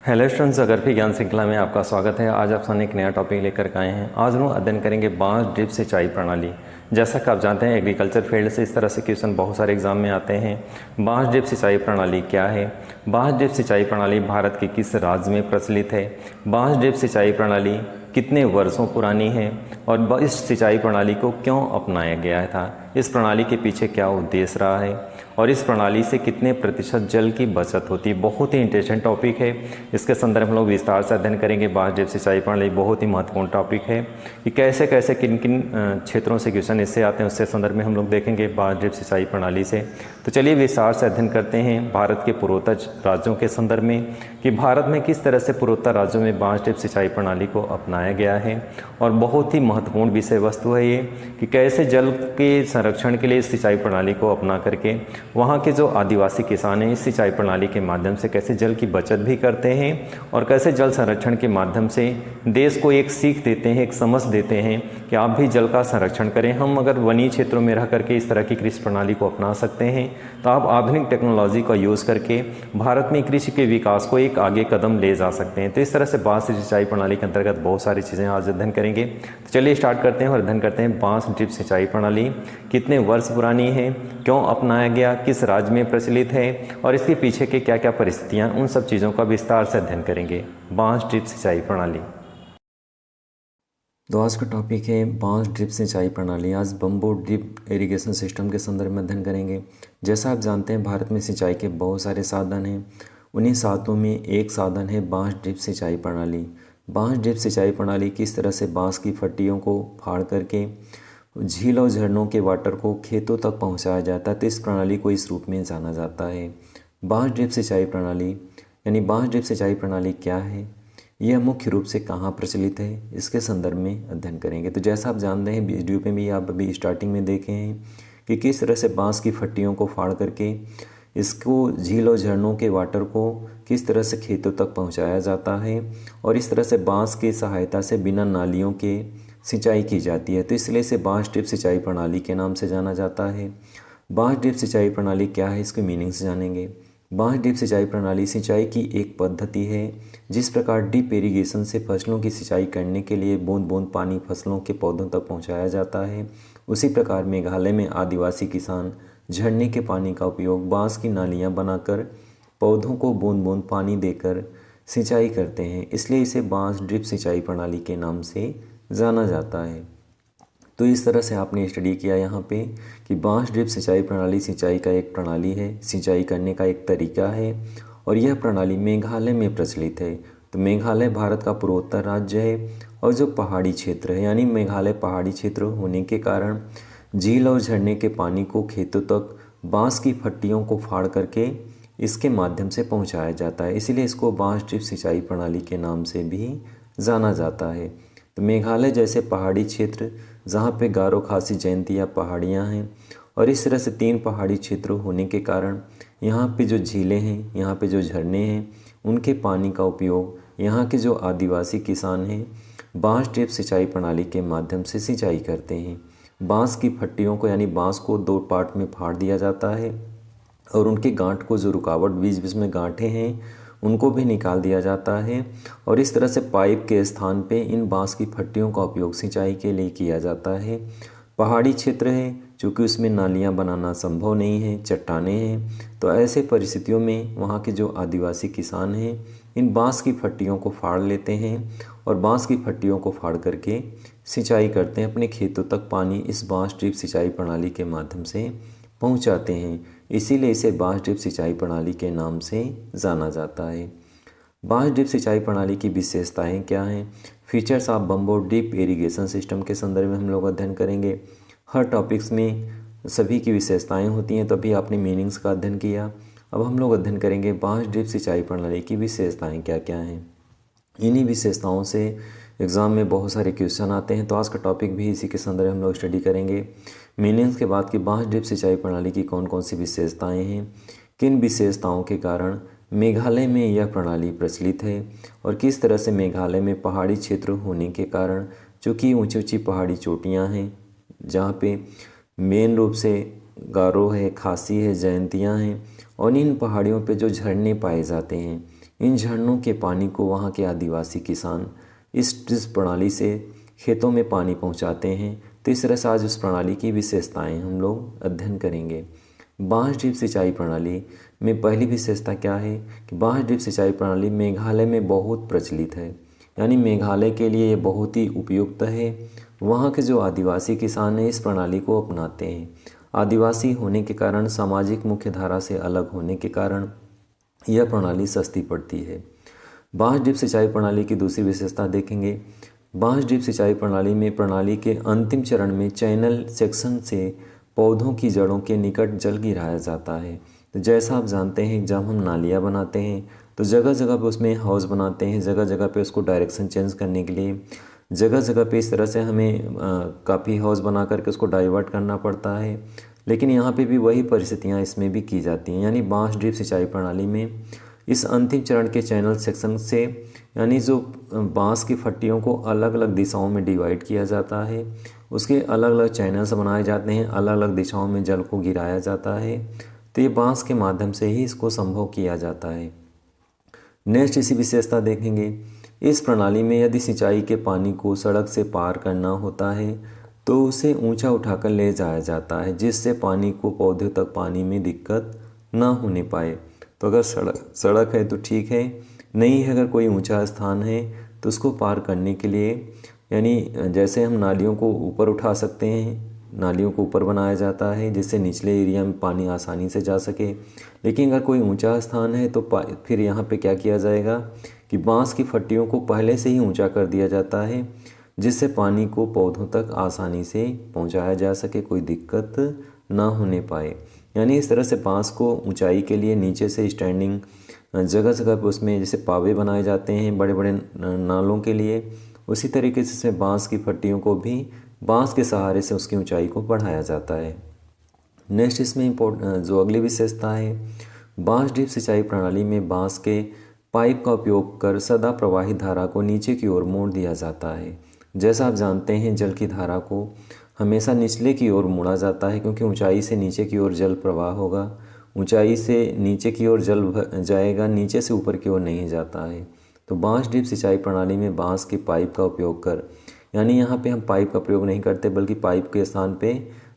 Hello students, अगरफी ज्ञान श्रृंखला में आपका स्वागत है। आज आप सामने एक नया टॉपिक लेकर के आए हैं। आज हम अध्ययन करेंगे बांस ड्रिप सिंचाई प्रणाली। जैसा कि आप जानते हैं, एग्रीकल्चर फील्ड से इस तरह से क्वेश्चन बहुत सारे एग्जाम में आते हैं। बांस ड्रिप सिंचाई प्रणाली क्या है? बांस ड्रिप सिंचाई प्रणाली भारत के किस राज्य में प्रचलित है? बांस ड्रिप सिंचाई प्रणाली कितने वर्षों पुरानी है और इस सिंचाई प्रणाली को क्यों अपनाया गया था? इस प्रणाली के पीछे क्या उद्देश्य रहा है और इस प्रणाली से कितने प्रतिशत जल की बचत होती है? बहुत ही इंटरेस्टिंग टॉपिक है। इसके संदर्भ में हम लोग विस्तार से अध्ययन करेंगे। बांस ड्रिप सिंचाई प्रणाली बहुत ही महत्वपूर्ण टॉपिक है कि कैसे कैसे किन किन क्षेत्रों से क्वेश्चन इससे आते हैं, उससे संदर्भ में हम लोग देखेंगे बांस ड्रिप सिंचाई प्रणाली से। तो चलिए विस्तार से अध्ययन करते हैं भारत के पूर्वोत्तर राज्यों के संदर्भ में कि भारत में किस तरह से पूर्वोत्तर राज्यों में बांस ड्रिप सिंचाई प्रणाली को अपनाया गया है। और बहुत ही महत्वपूर्ण विषय वस्तु है ये कि कैसे जल के संरक्षण के लिए इस सिंचाई प्रणाली को अपना करके वहाँ के जो आदिवासी किसान हैं इस सिंचाई प्रणाली के माध्यम से कैसे जल की बचत भी करते हैं और कैसे जल संरक्षण के माध्यम से देश को एक सीख देते हैं, एक समझ देते हैं कि आप भी जल का संरक्षण करें। हम अगर वनीय क्षेत्रों में रह करके इस तरह की कृषि प्रणाली को अपना सकते हैं तो आप आधुनिक टेक्नोलॉजी का यूज़ करके भारत में कृषि के विकास को एक आगे कदम ले जा सकते हैं। तो इस तरह से बांस सिंचाई प्रणाली के अंतर्गत बहुत सारी चीज़ें आज अध्ययन करेंगे। तो चलिए स्टार्ट करते हैं और अध्ययन करते हैं बांस ड्रिप सिंचाई प्रणाली कितने वर्ष पुरानी है, क्यों अपनाया गया, किस राज्य में प्रचलित है और इसके पीछे के क्या क्या परिस्थितियाँ, उन सब चीज़ों का विस्तार से अध्ययन करेंगे। बांस ड्रिप सिंचाई प्रणाली। तो आज का टॉपिक है बांस ड्रिप सिंचाई प्रणाली। आज बम्बो ड्रिप इरिगेशन सिस्टम के संदर्भ में अध्ययन करेंगे। जैसा आप जानते हैं, भारत में सिंचाई के बहुत सारे साधन हैं। उन्हीं साधनों में एक साधन है बांस ड्रिप सिंचाई प्रणाली। बांस ड्रिप सिंचाई प्रणाली किस तरह से बांस की फट्टियों को फाड़ करके झील और झरनों के वाटर को खेतों तक पहुंचाया जाता है, तो इस प्रणाली को इस रूप में जाना जाता है बांस ड्रिप सिंचाई प्रणाली। यानी बांस ड्रिप सिंचाई प्रणाली क्या है, यह मुख्य रूप से कहाँ प्रचलित है, इसके संदर्भ में अध्ययन करेंगे। तो जैसा आप जानते हैं, वीडियो पे भी आप अभी स्टार्टिंग में देखे हैं कि किस तरह से बांस की फट्टियों को फाड़ करके इसको झील और झरनों के वाटर को किस तरह से खेतों तक पहुंचाया जाता है और इस तरह से बांस की सहायता से बिना नालियों के सिंचाई की जाती है। तो इसलिए इसे बांस ड्रिप सिंचाई प्रणाली के नाम से जाना जाता है। बांस ड्रिप सिंचाई प्रणाली क्या है, इसके मीनिंग से जानेंगे। बांस ड्रिप सिंचाई प्रणाली सिंचाई की एक पद्धति है। जिस प्रकार ड्रिप इरिगेशन से फसलों की सिंचाई करने के लिए बूंद बूंद पानी फसलों के पौधों तक पहुंचाया जाता है, उसी प्रकार मेघालय में आदिवासी किसान झरने के पानी का उपयोग बांस की नालियां बनाकर पौधों को बूंद बूंद पानी देकर सिंचाई करते हैं। इसलिए इसे बांस ड्रिप सिंचाई प्रणाली के नाम से जाना जाता है। तो इस तरह से आपने स्टडी किया यहाँ पे कि बांस ड्रिप सिंचाई प्रणाली सिंचाई का एक प्रणाली है, सिंचाई करने का एक तरीका है और यह प्रणाली मेघालय में प्रचलित है। तो मेघालय भारत का पूर्वोत्तर राज्य है और जो पहाड़ी क्षेत्र है, यानी मेघालय पहाड़ी क्षेत्र होने के कारण झील और झरने के पानी को खेतों तक बांस की फट्टियों को फाड़ करके इसके माध्यम से पहुँचाया जाता है। इसीलिए इसको बांस ड्रिप सिंचाई प्रणाली के नाम से भी जाना जाता है। तो मेघालय जैसे पहाड़ी क्षेत्र जहाँ पे गारो खासी जयंतिया पहाड़ियाँ हैं और इस तरह से 3 पहाड़ी क्षेत्र होने के कारण यहाँ पे जो झीलें हैं, यहाँ पे जो झरने हैं, उनके पानी का उपयोग यहाँ के जो आदिवासी किसान हैं बांस ड्रिप सिंचाई प्रणाली के माध्यम से सिंचाई करते हैं। बांस की फट्टियों को यानी बांस को 2 पार्ट में फाड़ दिया जाता है और उनके गांठ को, जो रुकावट बीच बीच में गांठें हैं, उनको भी निकाल दिया जाता है और इस तरह से पाइप के स्थान पे इन बांस की फट्टियों का उपयोग सिंचाई के लिए किया जाता है। पहाड़ी क्षेत्र है, चूँकि उसमें नालियाँ बनाना संभव नहीं है, चट्टानें हैं, तो ऐसे परिस्थितियों में वहाँ के जो आदिवासी किसान हैं इन बांस की फट्टियों को फाड़ लेते हैं और बांस की फट्टियों को फाड़ करके सिंचाई करते हैं। अपने खेतों तक पानी इस बांस ड्रिप सिंचाई प्रणाली के माध्यम से पहुंचाते हैं। इसीलिए इसे बांस ड्रिप सिंचाई प्रणाली के नाम से जाना जाता है। बांस ड्रिप सिंचाई प्रणाली की विशेषताएं क्या हैं? Features of bamboo drip irrigation system के संदर्भ में हम लोग अध्ययन करेंगे। हर टॉपिक्स में सभी की विशेषताएं होती हैं, तभी आपने मीनिंग्स का अध्ययन किया। अब हम लोग अध्ययन करेंगे बांस ड्रिप सिंचाई प्रणाली की विशेषताएँ क्या क्या हैं। इन्हीं विशेषताओं से एग्ज़ाम में बहुत सारे क्वेश्चन आते हैं, तो आज का टॉपिक भी इसी के संदर्भ में हम लोग स्टडी करेंगे। मीनिंग्स के बाद कि बांस ड्रिप सिंचाई प्रणाली की कौन कौन सी विशेषताएं हैं, किन विशेषताओं के कारण मेघालय में यह प्रणाली प्रचलित है और किस तरह से मेघालय में पहाड़ी क्षेत्र होने के कारण, चूँकि ऊंची ऊंची पहाड़ी चोटियाँ हैं जहाँ पे मेन रूप से गारो है, खासी है, जयंतियाँ हैं और इन पहाड़ियों पे जो झरने पाए जाते हैं, इन झरनों के पानी को वहाँ के आदिवासी किसान इस ड्रिप प्रणाली से खेतों में पानी पहुँचाते हैं। तो इस तरह से आज उस प्रणाली की विशेषताएं हम लोग अध्ययन करेंगे। बाँस ड्रिप सिंचाई प्रणाली में पहली विशेषता क्या है कि बाँस ड्रिप सिंचाई प्रणाली मेघालय में बहुत प्रचलित है, यानी मेघालय के लिए ये बहुत ही उपयुक्त है। वहाँ के जो आदिवासी किसान हैं इस प्रणाली को अपनाते हैं। आदिवासी होने के कारण, सामाजिक मुख्यधारा से अलग होने के कारण यह प्रणाली सस्ती पड़ती है। बाँस ड्रिप सिंचाई प्रणाली की दूसरी विशेषता देखेंगे। बाँस ड्रिप सिंचाई प्रणाली में प्रणाली के अंतिम चरण में चैनल सेक्शन से पौधों की जड़ों के निकट जल गिराया जाता है। तो जैसा आप जानते हैं, जब हम नालियाँ बनाते हैं तो जगह जगह पे उसमें हाउस बनाते हैं, जगह जगह पे उसको डायरेक्शन चेंज करने के लिए जगह जगह पे इस तरह से हमें काफ़ी हाउस बना करके उसको डाइवर्ट करना पड़ता है। लेकिन यहाँ पे भी वही परिस्थितियाँ इसमें भी की जाती हैं। यानी बाँस ड्रिप सिंचाई प्रणाली में इस अंतिम चरण के चैनल सेक्शन से, यानी जो बाँस की फट्टियों को अलग अलग दिशाओं में डिवाइड किया जाता है, उसके अलग अलग चैनल्स बनाए जाते हैं, अलग अलग दिशाओं में जल को गिराया जाता है। तो ये बाँस के माध्यम से ही इसको संभव किया जाता है। नेक्स्ट इसी विशेषता देखेंगे। इस प्रणाली में यदि सिंचाई के पानी को सड़क से पार करना होता है तो उसे ऊंचा उठाकर ले जाया जाता है, जिससे पानी को पौधे तक पानी में दिक्कत ना होने पाए। तो अगर सड़क है तो ठीक है, नहीं है अगर कोई ऊंचा स्थान है तो उसको पार करने के लिए, यानी जैसे हम नालियों को ऊपर उठा सकते हैं, नालियों को ऊपर बनाया जाता है जिससे निचले एरिया में पानी आसानी से जा सके। लेकिन अगर कोई ऊंचा स्थान है तो फिर यहाँ पे क्या किया जाएगा कि बाँस की फट्टियों को पहले से ही ऊंचा कर दिया जाता है, जिससे पानी को पौधों तक आसानी से पहुँचाया जा सके, कोई दिक्कत ना होने पाए। यानी इस तरह से बाँस को ऊंचाई के लिए नीचे से स्टैंडिंग जगह जगह पर उसमें जैसे पावे बनाए जाते हैं बड़े बड़े नालों के लिए, उसी तरीके से बाँस की फट्टियों को भी बाँस के सहारे से उसकी ऊंचाई को बढ़ाया जाता है। नेक्स्ट इसमें जो अगली विशेषता है, बाँस ड्रिप सिंचाई प्रणाली में बाँस के पाइप का उपयोग कर सदा प्रवाहित धारा को नीचे की ओर मोड़ दिया जाता है। जैसा आप जानते हैं, जल की धारा को हमेशा निचले की ओर मोड़ा जाता है, क्योंकि ऊंचाई से नीचे की ओर जल प्रवाह होगा, ऊंचाई से नीचे की ओर जल जाएगा, नीचे से ऊपर की ओर नहीं जाता है। तो बाँस ड्रिप सिंचाई प्रणाली में बाँस के पाइप का उपयोग कर, यानी यहाँ पे हम पाइप का प्रयोग नहीं करते बल्कि पाइप के स्थान पे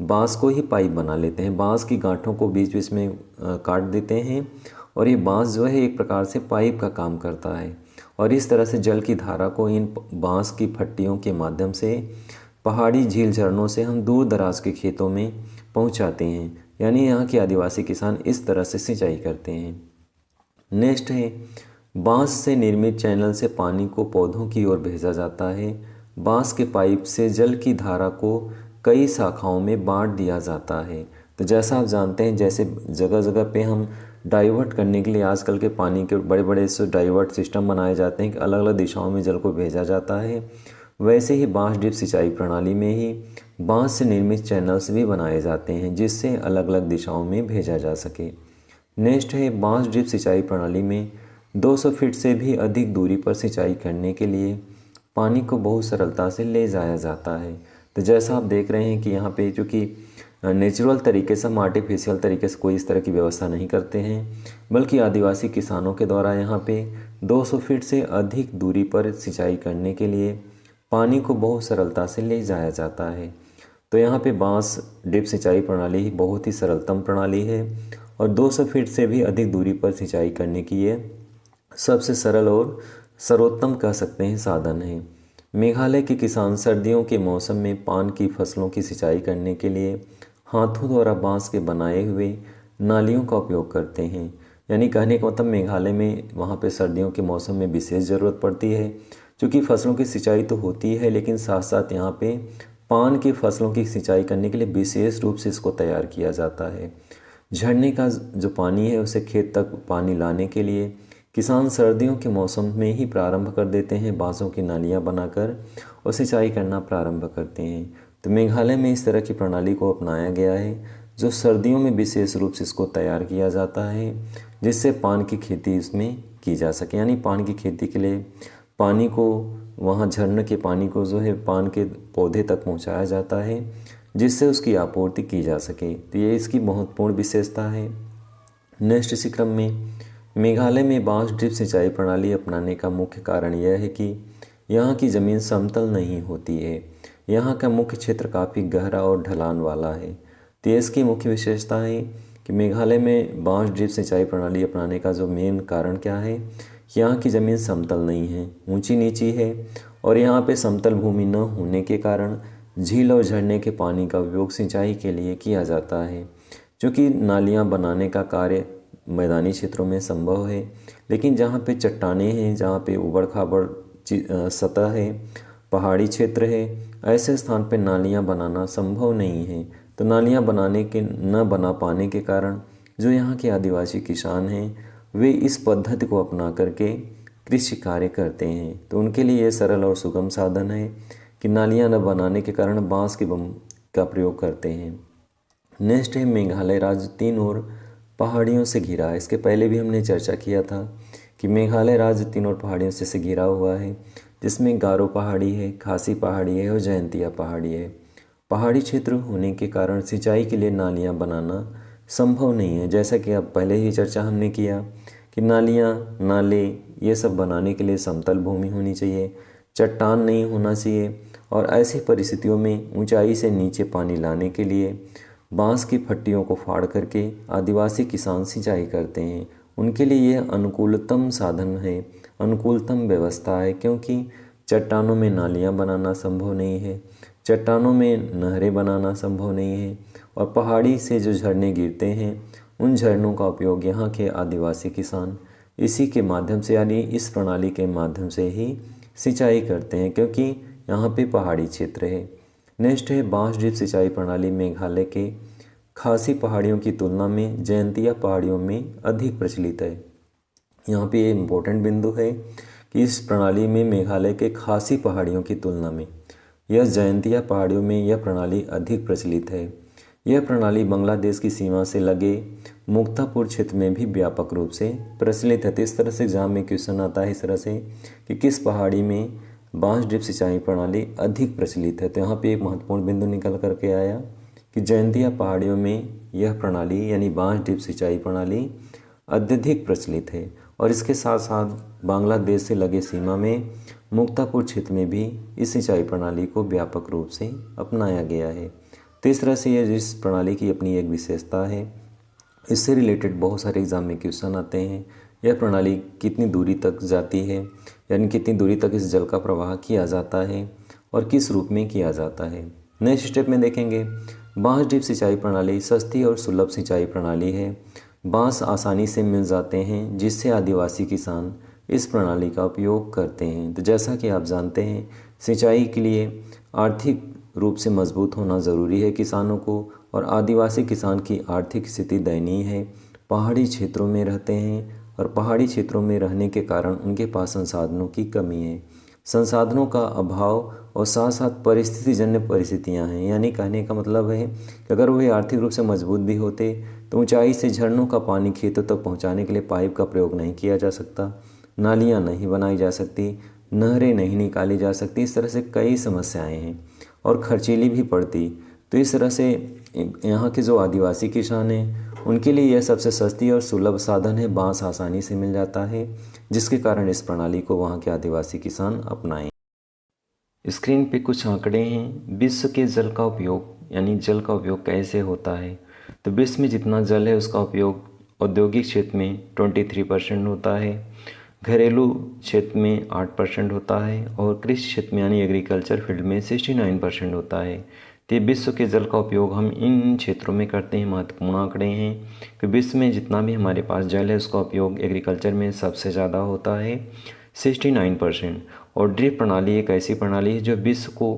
बाँस को ही पाइप बना लेते हैं। बाँस की गांठों को बीच बीच में काट देते हैं और ये बाँस जो है एक प्रकार से पाइप का काम करता है। और इस तरह से जल की धारा को इन बाँस की फट्टियों के माध्यम से पहाड़ी झील झरनों से हम दूर दराज के खेतों में पहुँचाते हैं। यानी यहाँ के आदिवासी किसान इस तरह से सिंचाई करते हैं। नेक्स्ट है, बाँस से निर्मित चैनल से पानी को पौधों की ओर भेजा जाता है। बाँस के पाइप से जल की धारा को कई शाखाओं में बांट दिया जाता है। तो जैसा आप जानते हैं, जैसे जगह जगह पे हम डाइवर्ट करने के लिए आजकल के पानी के बड़े बड़े से डाइवर्ट सिस्टम बनाए जाते हैं कि अलग अलग दिशाओं में जल को भेजा जाता है, वैसे ही बाँस ड्रिप सिंचाई प्रणाली में ही बाँस से निर्मित चैनल्स भी बनाए जाते हैं जिससे अलग अलग दिशाओं में भेजा जा सके। नेक्स्ट है, बाँस ड्रिप सिंचाई प्रणाली में 200 फीट से भी अधिक दूरी पर सिंचाई करने के लिए पानी को बहुत सरलता से ले जाया जाता है। तो जैसा आप देख रहे हैं कि यहाँ पे चूँकि नेचुरल तरीके से, हम आर्टिफिशियल तरीके से कोई इस तरह की व्यवस्था नहीं करते हैं, बल्कि आदिवासी किसानों के द्वारा यहाँ पे 200 फीट से अधिक दूरी पर सिंचाई करने के लिए पानी को बहुत सरलता से ले जाया जाता है। तो यहाँ पे बाँस ड्रिप सिंचाई प्रणाली बहुत ही सरलतम प्रणाली है और 200 फीट से भी अधिक दूरी पर सिंचाई करने की ये सबसे सरल और सर्वोत्तम कह सकते हैं साधन है। मेघालय के किसान सर्दियों के मौसम में पान की फसलों की सिंचाई करने के लिए हाथों द्वारा बाँस के बनाए हुए नालियों का उपयोग करते हैं। यानी कहने का मतलब, मेघालय में वहाँ पे सर्दियों के मौसम में विशेष ज़रूरत पड़ती है, क्योंकि फसलों की सिंचाई तो होती है लेकिन साथ साथ यहाँ पे पान की फसलों की सिंचाई करने के लिए विशेष रूप से इसको तैयार किया जाता है। झरने का जो पानी है उसे खेत तक पानी लाने के लिए किसान सर्दियों के मौसम में ही प्रारंभ कर देते हैं, बाँसों की नालियाँ बनाकर और सिंचाई करना प्रारंभ करते हैं। तो मेघालय में इस तरह की प्रणाली को अपनाया गया है जो सर्दियों में विशेष रूप से इसको तैयार किया जाता है, जिससे पान की खेती इसमें की जा सके। यानी पान की खेती के लिए पानी को, वहाँ झरने के पानी को जो है पान के पौधे तक पहुँचाया जाता है, जिससे उसकी आपूर्ति की जा सके। तो ये इसकी महत्वपूर्ण विशेषता है। नेक्स्ट इसी क्रम में मेघालय में बांस ड्रिप सिंचाई प्रणाली अपनाने का मुख्य कारण यह है कि यहाँ की ज़मीन समतल नहीं होती है। यहाँ का मुख्य क्षेत्र काफ़ी गहरा और ढलान वाला है। तो ये इसकी मुख्य विशेषता है कि मेघालय में बांस ड्रिप सिंचाई प्रणाली अपनाने का जो मेन कारण क्या है, यहाँ की ज़मीन समतल नहीं है, ऊंची नीची है। और यहाँ पे समतल भूमि न होने के कारण झील और झरने के पानी का उपयोग सिंचाई के लिए किया जाता है। क्योंकि नालियाँ बनाने का कार्य मैदानी क्षेत्रों में संभव है, लेकिन जहाँ पे चट्टानें हैं, जहाँ पे ऊबड़ खाबड़ सतह है, पहाड़ी क्षेत्र है, ऐसे स्थान पे नालियाँ बनाना संभव नहीं है। तो नालियाँ न बना पाने के कारण जो यहाँ के आदिवासी किसान हैं वे इस पद्धति को अपना करके कृषि कार्य करते हैं। तो उनके लिए ये सरल और सुगम साधन है कि नालियाँ न बनाने के कारण बांस के बम का प्रयोग करते हैं। नेक्स्ट है मेघालय राज्य तीन ओर पहाड़ियों से घिरा है। इसके पहले भी हमने चर्चा किया था कि मेघालय राज्य तीन ओर पहाड़ियों से घिरा हुआ है, जिसमें गारो पहाड़ी है, खासी पहाड़ी है और जयंतिया पहाड़ी है। पहाड़ी क्षेत्र होने के कारण सिंचाई के लिए नालियाँ बनाना संभव नहीं है। जैसा कि अब पहले ही चर्चा हमने किया कि नालियाँ, नाले ये सब बनाने के लिए समतल भूमि होनी चाहिए, चट्टान नहीं होना चाहिए। और ऐसी परिस्थितियों में ऊंचाई से नीचे पानी लाने के लिए बांस की फट्टियों को फाड़ करके आदिवासी किसान सिंचाई करते हैं। उनके लिए यह अनुकूलतम साधन है, अनुकूलतम व्यवस्था है, क्योंकि चट्टानों में नालियाँ बनाना संभव नहीं है, चट्टानों में नहरें बनाना संभव नहीं है। और पहाड़ी से जो झरने गिरते हैं उन झरनों का उपयोग यहाँ के आदिवासी किसान इसी के माध्यम से, यानी इस प्रणाली के माध्यम से ही सिंचाई करते हैं, क्योंकि यहाँ पे पहाड़ी क्षेत्र है। नेक्स्ट है बांस ड्रिप सिंचाई प्रणाली मेघालय के खासी पहाड़ियों की तुलना में जयंतिया पहाड़ियों में अधिक प्रचलित है। यहाँ पे ये इम्पोर्टेंट बिंदु है कि इस प्रणाली में मेघालय के खासी पहाड़ियों की तुलना में यह जयंतिया पहाड़ियों में यह प्रणाली अधिक प्रचलित है। यह प्रणाली बांग्लादेश की सीमा से लगे मुक्तापुर क्षेत्र में भी व्यापक रूप से प्रचलित है। तो इस तरह से एग्जाम में क्वेश्चन आता है इस तरह से कि किस पहाड़ी में बांस ड्रिप सिंचाई प्रणाली अधिक प्रचलित है। तो यहाँ पे एक महत्वपूर्ण बिंदु निकल करके आया कि जयंतिया पहाड़ियों में यह प्रणाली यानी बांस ड्रिप सिंचाई प्रणाली अत्यधिक प्रचलित है। और इसके साथ साथ बांग्लादेश से लगे सीमा में मुक्तापुर क्षेत्र में भी इस सिंचाई प्रणाली को व्यापक रूप से अपनाया गया है। तो इस तरह से यह इस प्रणाली की अपनी एक विशेषता है। इससे रिलेटेड बहुत सारे एग्जाम में क्वेश्चन आते हैं। यह प्रणाली कितनी दूरी तक जाती है, यानी कितनी दूरी तक इस जल का प्रवाह किया जाता है और किस रूप में किया जाता है। नेक्स्ट स्टेप में देखेंगे बांस ड्रिप सिंचाई प्रणाली सस्ती और सुलभ सिंचाई प्रणाली है। बांस आसानी से मिल जाते हैं, जिससे आदिवासी किसान इस प्रणाली का उपयोग करते हैं। तो जैसा कि आप जानते हैं सिंचाई के लिए आर्थिक रूप से मजबूत होना ज़रूरी है किसानों को, और आदिवासी किसान की आर्थिक स्थिति दयनीय है, पहाड़ी क्षेत्रों में रहते हैं और पहाड़ी क्षेत्रों में रहने के कारण उनके पास संसाधनों की कमी है, संसाधनों का अभाव और साथ साथ परिस्थितिजन्य परिस्थितियां हैं। यानी कहने का मतलब है कि अगर वे आर्थिक रूप से मजबूत भी होते तो ऊंचाई से झरनों का पानी खेतों तक पहुंचाने के लिए पाइप का प्रयोग नहीं किया जा सकता, नालियाँ नहीं बनाई जा सकती, नहरें नहीं निकाली जा सकती। इस तरह से कई समस्याएं हैं और खर्चीली भी पड़ती। तो इस तरह से यहाँ के जो आदिवासी किसान हैं उनके लिए यह सबसे सस्ती और सुलभ साधन है। बांस आसानी से मिल जाता है, जिसके कारण इस प्रणाली को वहाँ के आदिवासी किसान अपनाएं। स्क्रीन पे कुछ आंकड़े हैं। विश्व के जल का उपयोग यानी जल का उपयोग कैसे होता है। तो विश्व में जितना जल है उसका उपयोग औद्योगिक क्षेत्र में 23% होता है, घरेलू क्षेत्र में 8% होता है और कृषि क्षेत्र में यानी एग्रीकल्चर फील्ड में 69% होता है। तो विश्व के जल का उपयोग हम इन क्षेत्रों में करते हैं। महत्वपूर्ण आंकड़े हैं कि विश्व में जितना भी हमारे पास जल है उसका उपयोग एग्रीकल्चर में सबसे ज़्यादा होता है 69%। और ड्रिप प्रणाली एक ऐसी प्रणाली है जो विश्व को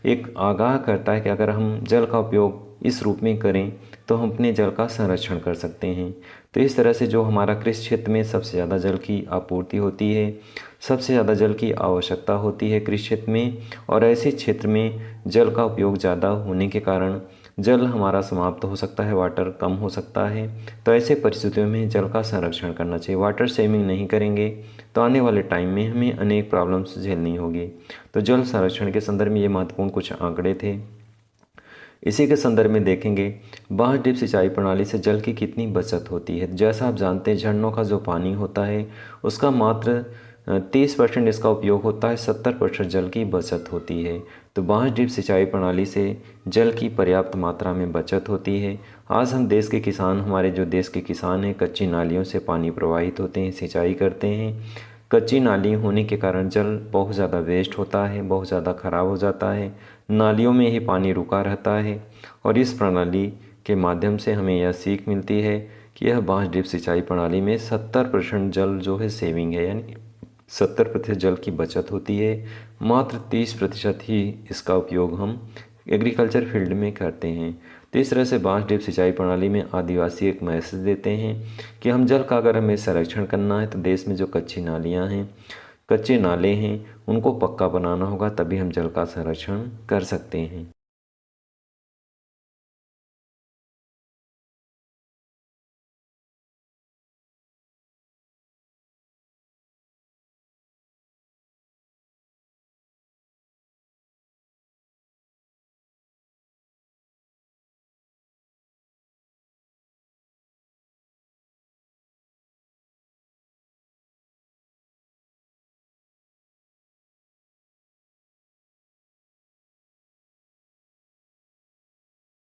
एक आगाह करता है कि अगर हम जल का उपयोग इस रूप में करें तो हम अपने जल का संरक्षण कर सकते हैं। तो इस तरह से जो हमारा कृषि क्षेत्र में सबसे ज़्यादा जल की आपूर्ति होती है, सबसे ज़्यादा जल की आवश्यकता होती है कृषि क्षेत्र में, और ऐसे क्षेत्र में जल का उपयोग ज़्यादा होने के कारण जल हमारा समाप्त हो सकता है, वाटर कम हो सकता है। तो ऐसे परिस्थितियों में जल का संरक्षण करना चाहिए। वाटर सेविंग नहीं करेंगे तो आने वाले टाइम में हमें अनेक प्रॉब्लम्स झेलनी होगी। तो जल संरक्षण के संदर्भ में ये महत्वपूर्ण कुछ आंकड़े थे। इसी के संदर्भ में देखेंगे बांस ड्रिप सिंचाई प्रणाली से जल की कितनी बचत होती है। जैसा आप जानते हैं झरनों का जो पानी होता है उसका मात्र 30% इसका उपयोग होता है, 70% जल की बचत होती है। तो बांस ड्रिप सिंचाई प्रणाली से जल की पर्याप्त मात्रा में बचत होती है। आज हम देश के किसान, हमारे जो देश के किसान हैं, कच्ची नालियों से पानी प्रवाहित होते हैं, सिंचाई करते हैं। कच्ची नाली होने के कारण जल बहुत ज़्यादा वेस्ट होता है, बहुत ज़्यादा ख़राब हो जाता है, नालियों में ही पानी रुका रहता है। और इस प्रणाली के माध्यम से हमें यह सीख मिलती है कि यह बांस ड्रिप सिंचाई प्रणाली में 70% जल जो है सेविंग है, यानी 70% जल की बचत होती है। मात्र 30% ही इसका उपयोग हम एग्रीकल्चर फील्ड में करते हैं। तो इस तरह से बांस ड्रिप सिंचाई प्रणाली में आदिवासी एक मैसेज देते हैं कि हम जल का अगर हमें संरक्षण करना है तो देश में जो कच्ची नालियाँ हैं, कच्चे नाले हैं, उनको पक्का बनाना होगा, तभी हम जल का संरक्षण कर सकते हैं।